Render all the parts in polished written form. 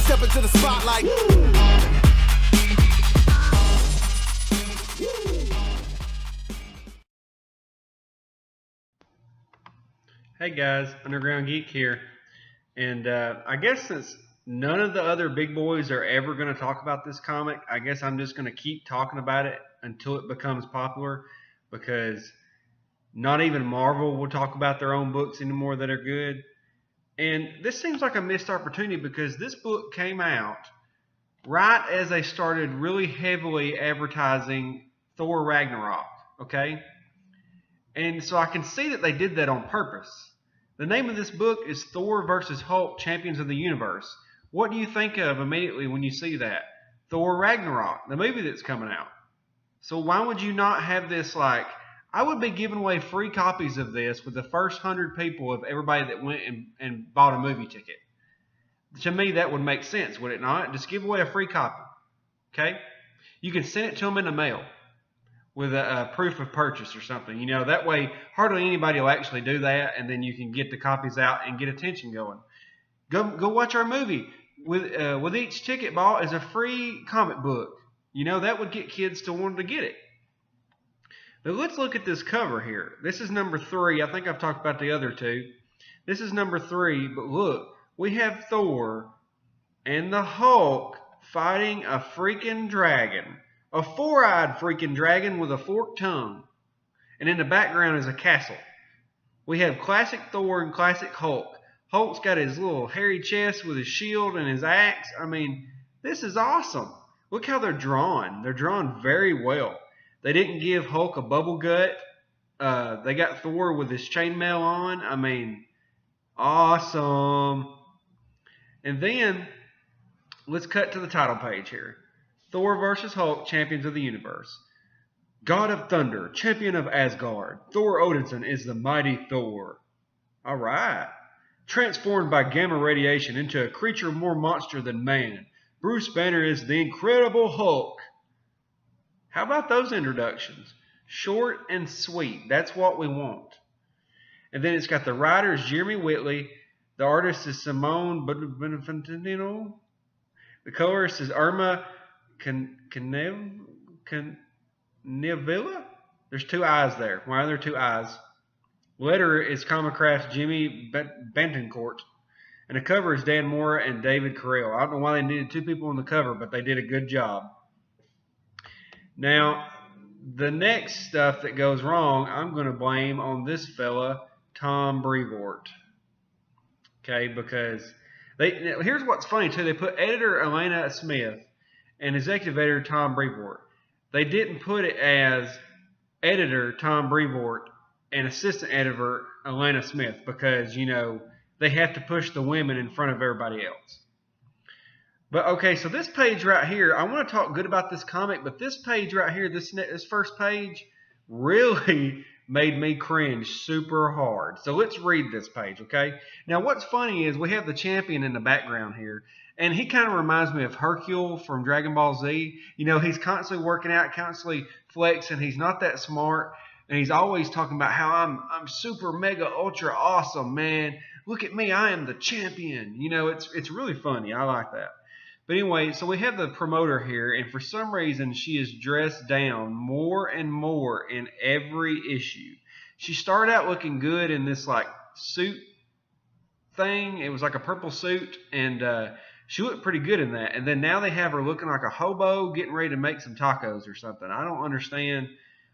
Step into the spotlight. Hey guys, Underground Geek here. And I guess since none of the other big boys are ever going to talk about this comic, I guess I'm just going to keep talking about it until it becomes popular, because not even Marvel will talk about their own books anymore that are good. And this seems like a missed opportunity, because this book came out right as they started really heavily advertising Thor Ragnarok, okay? And so I can see that they did that on purpose. The name of this book is Thor vs. Hulk, Champions of the Universe. What do you think of immediately when you see that? Thor Ragnarok, the movie that's coming out. So why would you not have this, like, I would be giving away free copies of this with the first 100 people of everybody that went and bought a movie ticket. To me, that would make sense, would it not? Just give away a free copy, okay? You can send it to them in the mail with a proof of purchase or something. You know, that way hardly anybody will actually do that, and then you can get the copies out and get attention going. Go watch our movie. With each ticket bought is a free comic book. You know, that would get kids to want to get it. But let's look at this cover here. This is number 3. I think I've talked about the other 2. This is number 3, but look, we have Thor and the Hulk fighting a freaking dragon. A 4-eyed freaking dragon with a forked tongue. And in the background is a castle. We have classic Thor and classic Hulk. Hulk's got his little hairy chest with his shield and his axe. I mean, this is awesome. Look how they're drawn. They're drawn very well. They didn't give Hulk a bubble gut. They got Thor with his chainmail on. I mean, awesome. And then, let's cut to the title page here. Thor vs. Hulk, Champions of the Universe. God of Thunder, Champion of Asgard. Thor Odinson is the mighty Thor. Alright. Transformed by gamma radiation into a creature more monster than man, Bruce Banner is the Incredible Hulk. How about those introductions? Short and sweet. That's what we want. And then it's got the writers Jeremy Whitley. The artist is Simone Benefantino. The colorist is Irma Canevilla? There's 2 eyes there. Why are there 2 eyes? Letter is Comicraft's Jimmy Bantencourt. And the cover is Dan Mora and David Carell. I don't know why they needed 2 people on the cover, but they did a good job. Now, the next stuff that goes wrong, I'm going to blame on this fella, Tom Brevoort. Okay, because here's what's funny too. They put editor Elena Smith and executive editor Tom Brevoort. They didn't put it as editor Tom Brevoort and assistant editor Elena Smith, because, you know, they have to push the women in front of everybody else. But okay, so this page right here, I want to talk good about this comic, but this page right here, this first page, really made me cringe super hard. So let's read this page, okay? Now what's funny is we have the champion in the background here, and he kind of reminds me of Hercule from Dragon Ball Z. You know, he's constantly working out, constantly flexing. He's not that smart, and he's always talking about how I'm super mega ultra awesome, man. Look at me, I am the champion. You know, it's really funny. I like that. But anyway, so we have the promoter here, and for some reason she is dressed down more and more in every issue. She started out looking good in this like suit thing. It was like a purple suit, and she looked pretty good in that. And then now they have her looking like a hobo getting ready to make some tacos or something. I don't understand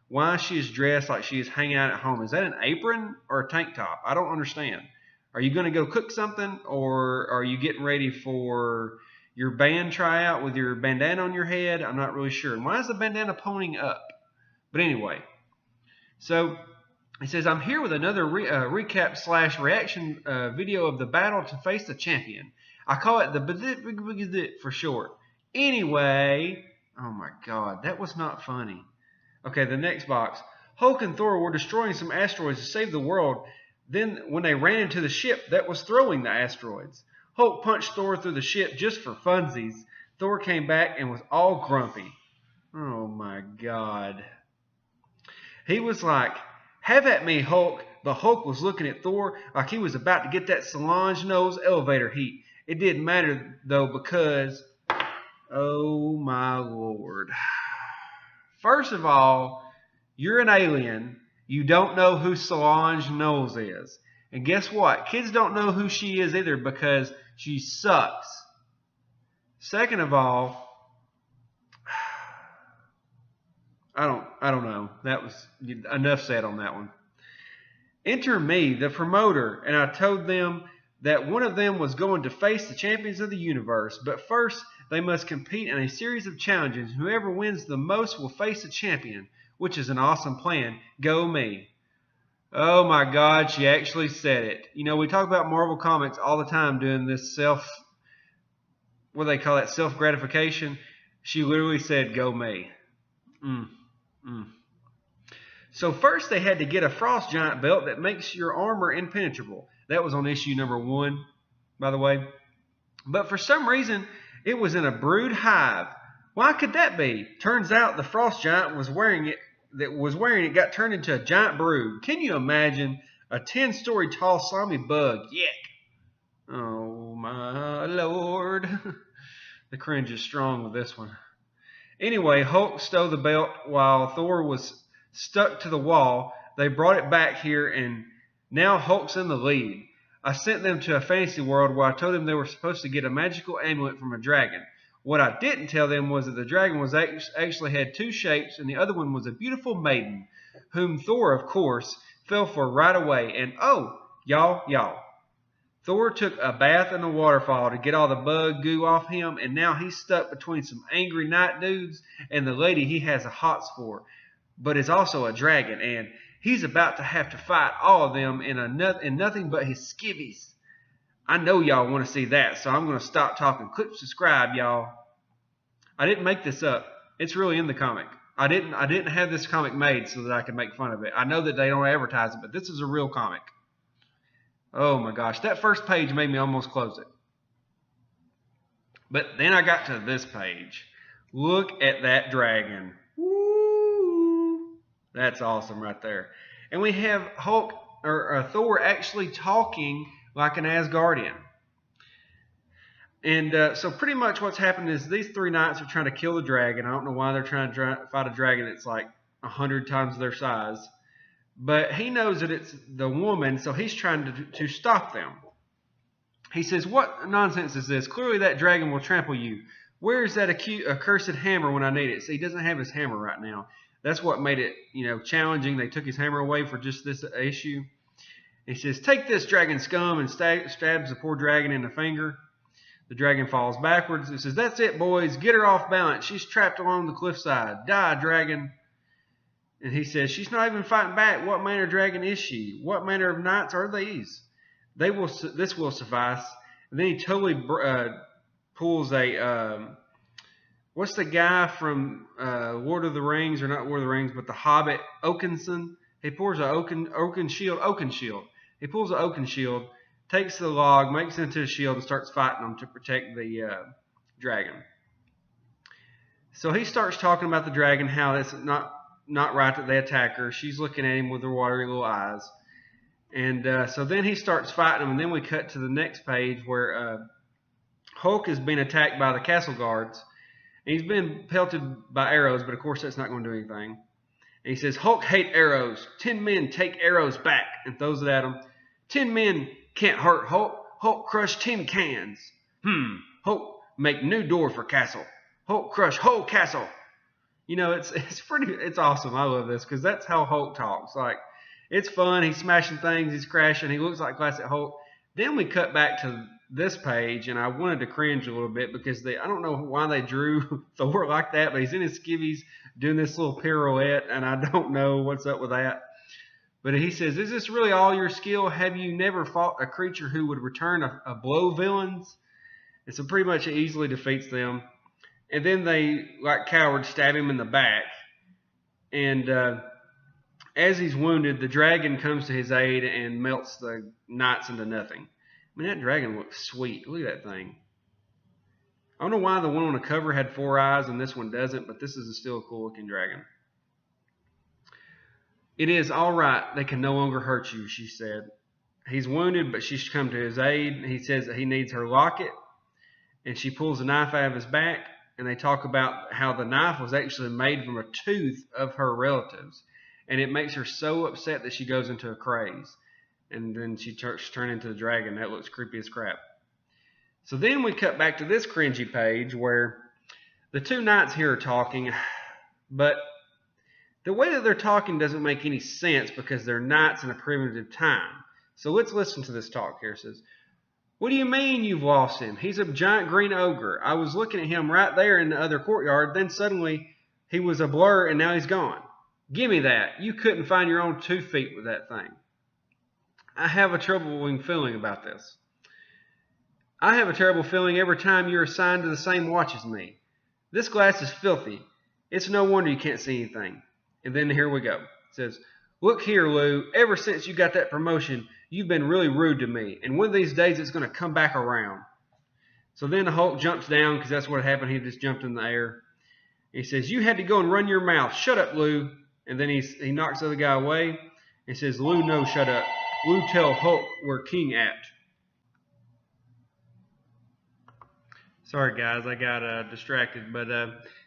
why she is dressed like she is hanging out at home. Is that an apron or a tank top? I don't understand. Are you going to go cook something, or are you getting ready for your band tryout with your bandana on your head? I'm not really sure. And why is the bandana ponying up? But anyway, so he says, I'm here with another recap / reaction video of the battle to face the champion. I call it the BZT for short. Anyway, oh my God, that was not funny. Okay, the next box. Hulk and Thor were destroying some asteroids to save the world. Then when they ran into the ship that was throwing the asteroids, Hulk punched Thor through the ship just for funsies. Thor came back and was all grumpy. Oh my God. He was like, Have at me, Hulk. The Hulk was looking at Thor like he was about to get that Solange nose elevator heat. It didn't matter, though, because... Oh, my Lord. First of all, you're an alien. You don't know who Solange Knowles is. And guess what? Kids don't know who she is either because she sucks. Second of all, I don't know. That was enough said on that one. Enter me, the promoter, and I told them that one of them was going to face the champions of the universe, but first they must compete in a series of challenges. Whoever wins the most will face a champion, which is an awesome plan. Go me. Oh my God, she actually said it. You know, we talk about Marvel Comics all the time doing this what do they call that, self-gratification. She literally said, go me. So first they had to get a frost giant belt that makes your armor impenetrable. That was on issue number 1, by the way. But for some reason, it was in a brood hive. Why could that be? Turns out the frost giant was wearing it got turned into a giant brood. Can you imagine? A 10-story tall slimy bug. Yuck. Oh my Lord. The cringe is strong with this one. Anyway, Hulk stole the belt while Thor was stuck to the wall. They brought it back here, and now Hulk's in the lead. I sent them to a fantasy world where I told them they were supposed to get a magical amulet from a dragon. What I didn't tell them was that the dragon was actually had 2 shapes, and the other one was a beautiful maiden, whom Thor, of course, fell for right away. And oh, y'all, Thor took a bath in a waterfall to get all the bug goo off him, and now he's stuck between some angry night dudes and the lady he has a hots for, but is also a dragon, and he's about to have to fight all of them in nothing but his skivvies. I know y'all want to see that, so I'm going to stop talking. Click subscribe, y'all. I didn't make this up. It's really in the comic. I didn't have this comic made so that I could make fun of it. I know that they don't advertise it, but this is a real comic. Oh my gosh, that first page made me almost close it. But then I got to this page. Look at that dragon. Woo! That's awesome right there. And we have Thor actually talking like an Asgardian. And so pretty much what's happened is these 3 knights are trying to kill the dragon. I don't know why they're trying to fight a dragon that's like 100 times their size. But he knows that it's the woman, so he's trying to stop them. He says, what nonsense is this? Clearly that dragon will trample you. Where is that accursed hammer when I need it? See, he doesn't have his hammer right now. That's what made it, challenging. They took his hammer away for just this issue. He says, take this, dragon scum, and stabs the poor dragon in the finger. The dragon falls backwards. He says, that's it, boys. Get her off balance. She's trapped along the cliffside. Die, dragon. And he says, she's not even fighting back. What manner of dragon is she? What manner of knights are these? This will suffice. And then he totally pulls a... what's the guy from Lord of the Rings, or not Lord of the Rings, but The Hobbit, Oakenson? He pulls an oaken shield. He pulls an oaken shield, takes the log, makes it into a shield, and starts fighting them to protect the dragon. So he starts talking about the dragon, how it's not right that they attack her. She's looking at him with her watery little eyes. And so then he starts fighting them, and then we cut to the next page where Hulk is being attacked by the castle guards. And he's been pelted by arrows, but of course that's not going to do anything. And he says, Hulk hate arrows. 10 men take arrows back, and throws it at him. 10 men can't hurt Hulk. Hulk crush 10 cans. Hulk make new door for castle. Hulk crush whole castle. It's awesome. I love this because that's how Hulk talks. Like, it's fun. He's smashing things. He's crashing. He looks like classic Hulk. Then we cut back to this page, and I wanted to cringe a little bit because I don't know why they drew Thor like that, but he's in his skivvies doing this little pirouette, and I don't know what's up with that. But he says, is this really all your skill? Have you never fought a creature who would return a blow villains? And so pretty much it easily defeats them. And then they, like cowards, stab him in the back. And as he's wounded, the dragon comes to his aid and melts the knights into nothing. I mean, that dragon looks sweet. Look at that thing. I don't know why the one on the cover had 4 eyes and this one doesn't, but this is still a cool looking dragon. It is all right. They can no longer hurt you, she said. He's wounded, but she's come to his aid. He says that he needs her locket, and she pulls a knife out of his back, and they talk about how the knife was actually made from a tooth of her relatives, and it makes her so upset that she goes into a craze, and then she turns into the dragon. That looks creepy as crap. So then we cut back to this cringy page where the two knights here are talking, but the way that they're talking doesn't make any sense because they're knights in a primitive time. So let's listen to this talk here. It says, "What do you mean you've lost him? He's a giant green ogre. I was looking at him right there in the other courtyard. Then suddenly he was a blur and now he's gone. Give me that. You couldn't find your own 2 feet with that thing. I have a troubling feeling about this. I have a terrible feeling every time you're assigned to the same watch as me. This glass is filthy. It's no wonder you can't see anything." And then here we go. It says, "Look here, Lou. Ever since you got that promotion, you've been really rude to me. And one of these days it's going to come back around." So then the Hulk jumps down because that's what happened. He just jumped in the air. He says, "You had to go and run your mouth. Shut up, Lou." And then he knocks the other guy away and says, "Lou, no, shut up. Lou, tell Hulk where King at." Sorry, guys, I got distracted. But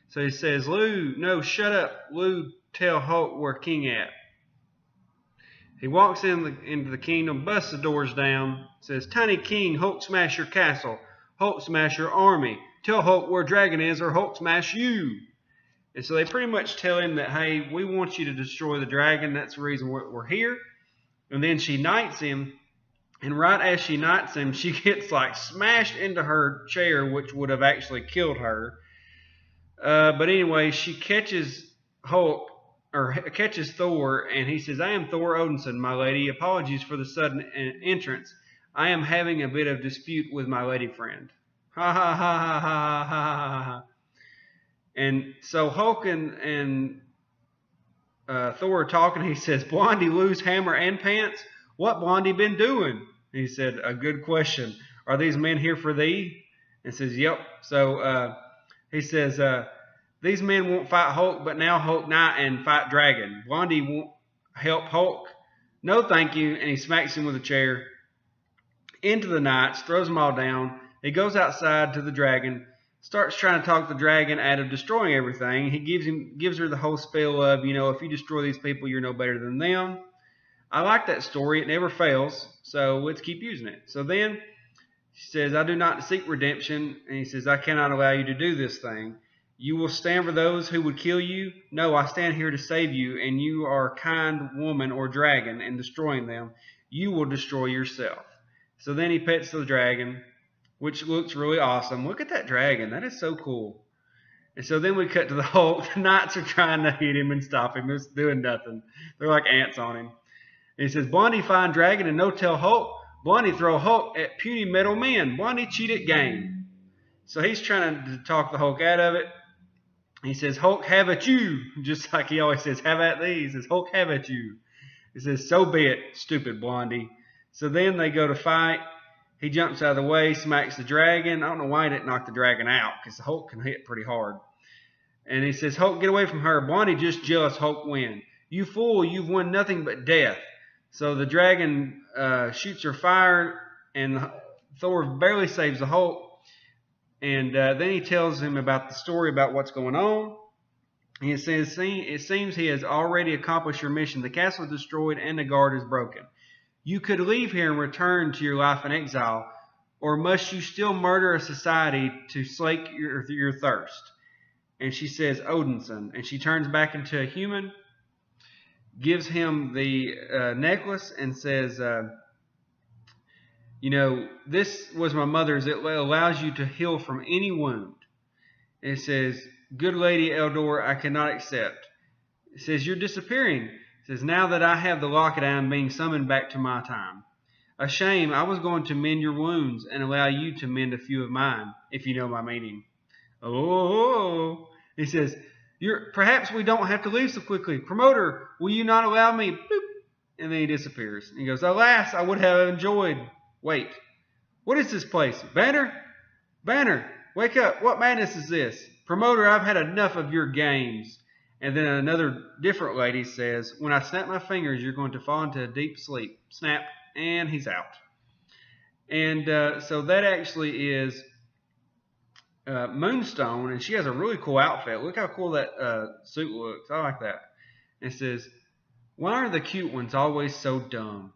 so he says, "Lou, no, shut up. Lou, tell Hulk where King at." He walks into the kingdom, busts the doors down, says, "Tiny King, Hulk smash your castle. Hulk smash your army. Tell Hulk where Dragon is or Hulk smash you." And so they pretty much tell him that, hey, we want you to destroy the dragon. That's the reason we're here. And then she knights him. And right as she knights him, she gets like smashed into her chair, which would have actually killed her. But anyway, she catches catches Thor, and he says, "I am Thor Odinson, my lady. Apologies for the sudden entrance. I am having a bit of dispute with my lady friend." Ha ha ha ha ha ha ha ha. And so Hulk and Thor are talking. He says, "Blondie lose hammer and pants? What Blondie been doing?" He said, "A good question. Are these men here for thee?" And says, "Yep." So he says, "These men won't fight Hulk, but now Hulk knight and fight dragon. Blondie won't help Hulk. No, thank you." And he smacks him with a chair into the knights, throws them all down. He goes outside to the dragon, starts trying to talk the dragon out of destroying everything. He gives her the whole spiel of, if you destroy these people, you're no better than them. I like that story. It never fails. So let's keep using it. So then she says, "I do not seek redemption." And he says, "I cannot allow you to do this thing. You will stand for those who would kill you? No, I stand here to save you, and you are a kind woman or dragon, and destroying them, you will destroy yourself." So then he pets the dragon, which looks really awesome. Look at that dragon. That is so cool. And so then we cut to the Hulk. The knights are trying to hit him and stop him. It's doing nothing. They're like ants on him. And he says, "Blondie find dragon and no tell Hulk. Blondie throw Hulk at puny metal men. Blondie cheat at game." So he's trying to talk the Hulk out of it. He says, "Hulk have at you," just like he always says, "have at thee." He says, "Hulk have at you." He says, "So be it, stupid Blondie." So then they go to fight. He jumps out of the way, smacks the dragon. I don't know why he didn't knock the dragon out, because the Hulk can hit pretty hard. And he says, "Hulk, get away from her. Blondie just jealous. Hulk win. You fool, you've won nothing but death." So the dragon shoots her fire, and Thor barely saves the Hulk. And then he tells him about the story about what's going on. And he says, "It seems he has already accomplished your mission. The castle is destroyed and the guard is broken. You could leave here and return to your life in exile, or must you still murder a society to slake your thirst?" And she says, "Odinson." And she turns back into a human, gives him the necklace, and says, "This was my mother's. It allows you to heal from any wound." And it says, "Good Lady Eldor, I cannot accept." It says, "You're disappearing." It says, "Now that I have the locket, I am being summoned back to my time. A shame. I was going to mend your wounds and allow you to mend a few of mine, if you know my meaning." Oh, he says, "Perhaps we don't have to leave so quickly. Promoter, will you not allow me?" Boop. And then he disappears. And he goes, "Alas, I would have enjoyed. Wait, what is this place? Banner? Banner, wake up. What madness is this? Promoter, I've had enough of your games. And then another different lady says, when I snap my fingers, you're going to fall into a deep sleep. Snap, and he's out. And so that actually is Moonstone, and she has a really cool outfit. Look how cool that suit looks. I like that. It says, why are the cute ones always so dumb?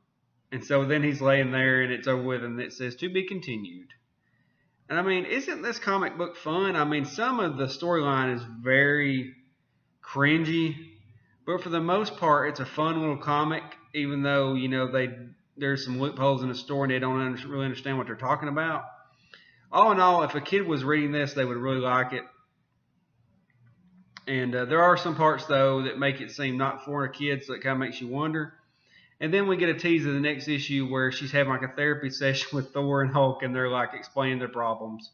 And so then he's laying there, and it's over with, and it says, to be continued. And I mean, isn't this comic book fun? I mean, some of the storyline is very cringy, but for the most part, it's a fun little comic, even though, you know, there's some loopholes in the story and they don't really understand what they're talking about. All in all, if a kid was reading this, they would really like it. And there are some parts, though, that make it seem not for a kid, so it kind of makes you wonder. And then we get a tease of the next issue where she's having like a therapy session with Thor and Hulk, and they're like explaining their problems.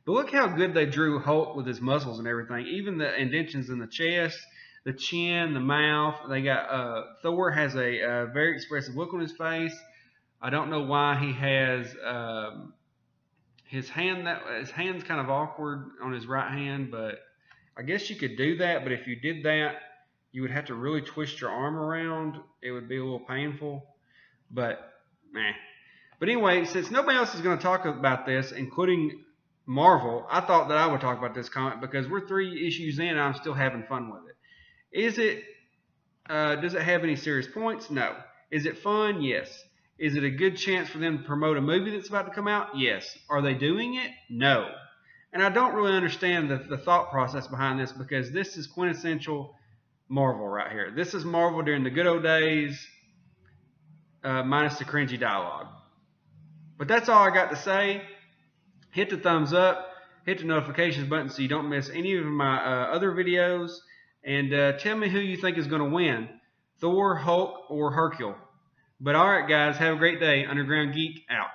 But look how good they drew Hulk with his muscles and everything. Even the indentions in the chest, the chin, the mouth. They got Thor has a very expressive look on his face. I don't know why he has his hand's kind of awkward on his right hand, but I guess you could do that. But if you did that, you would have to really twist your arm around. It would be a little painful, but meh. But anyway, since nobody else is going to talk about this, including Marvel, I thought that I would talk about this comic because we're 3 issues in and I'm still having fun with it. Does it have any serious points? No. Is it fun? Yes. Is it a good chance for them to promote a movie that's about to come out? Yes. Are they doing it? No. And I don't really understand the thought process behind this, because this is quintessential Marvel right here. This is Marvel during the good old days, minus the cringy dialogue. But that's all I got to say. Hit the thumbs up, hit the notifications button so you don't miss any of my other videos, and tell me who you think is going to win, Thor, Hulk, or Hercule. But alright guys, have a great day. Underground Geek out.